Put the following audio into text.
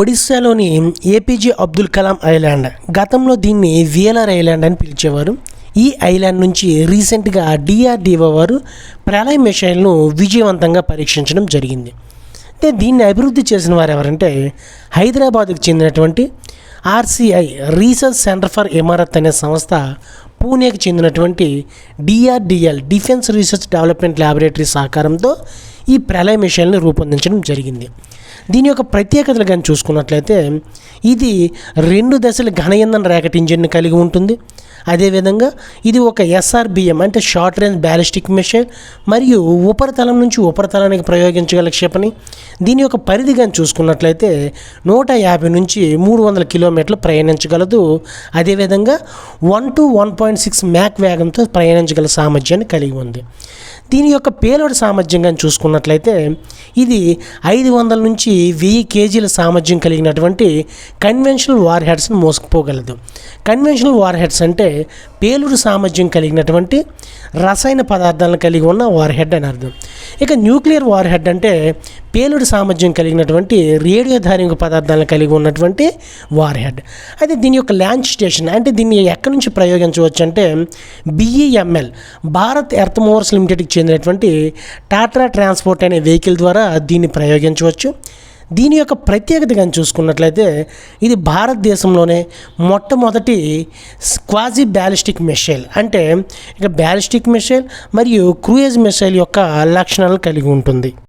ఒడిశాలోని APJ Abdul Kalam island, గతంలో దీన్ని విఎల్ఆర్ ఐలాండ్ అని పిలిచేవారు. ఈ ఐలాండ్ నుంచి రీసెంట్గా డిఆర్డిఓ వారు ప్రళయ్ మిసైల్ను విజయవంతంగా పరీక్షించడం జరిగింది. అయితే దీన్ని అభివృద్ధి చేసిన వారు ఎవరంటే హైదరాబాద్కు చెందినటువంటి RCI research centre for Imarat అనే సంస్థ, పూణేకి చెందినటువంటి DRDL defence research development laboratory సహకారంతో ఈ ప్రళయ్ మిసైల్ని రూపొందించడం జరిగింది. దీని యొక్క ప్రత్యేకతలు కానీ చూసుకున్నట్లయితే ఇది 2 దశల ఘన ఇంధన ర్యాకెట్ ఇంజిన్ని కలిగి ఉంటుంది. అదేవిధంగా ఇది ఒక ఎస్ఆర్బిఎం అంటే షార్ట్ రేంజ్ బ్యాలిస్టిక్ మిసైల్ మరియు ఉపరితలం నుంచి ఉపరితలానికి ప్రయోగించగల క్షిపణి. దీని యొక్క పరిధి కానీ చూసుకున్నట్లయితే 150 నుంచి 300 కిలోమీటర్లు ప్రయాణించగలదు. అదేవిధంగా 1 to 1.6 మ్యాక్ వేగంతో ప్రయాణించగల సామర్థ్యాన్ని కలిగి ఉంది. దీని యొక్క పేలోడ్ సామర్థ్యం కానీ చూసుకున్నట్లయితే ఇది 500 నుంచి 1000 కేజీల సామర్థ్యం కలిగినటువంటి కన్వెన్షనల్ వార్ హెడ్స్ని మోసుకుపోగలదు. కన్వెన్షనల్ వార్ హెడ్స్ అంటే పేలుడు సామర్థ్యం కలిగినటువంటి రసాయన పదార్థాలను కలిగి ఉన్న వార్ హెడ్ అని అర్థం. ఇక న్యూక్లియర్ వార్ హెడ్ అంటే పేలుడు సామర్థ్యం కలిగినటువంటి రేడియోధార్మిక పదార్థాలను కలిగి ఉన్నటువంటి వార్ హెడ్. అయితే దీని యొక్క లాంచ్ స్టేషన్ అంటే దీన్ని ఎక్కడి నుంచి ప్రయోగించవచ్చు అంటే బిఈఎంఎల్ భారత్ ఎర్త్ మూవర్స్ లిమిటెడ్కి చెందినటువంటి టాటా ట్రాన్స్పోర్ట్ అనే వెహికల్ ద్వారా దీన్ని ప్రయోగించవచ్చు. దీని యొక్క ప్రత్యేకత కానీ చూసుకున్నట్లయితే ఇది భారతదేశంలోనే మొట్టమొదటి క్వాజీ బ్యాలిస్టిక్ మిసైల్, అంటే ఇక బ్యాలిస్టిక్ మిసైల్ మరియు క్రూయిజ్ మిసైల్ యొక్క లక్షణాలను కలిగి ఉంటుంది.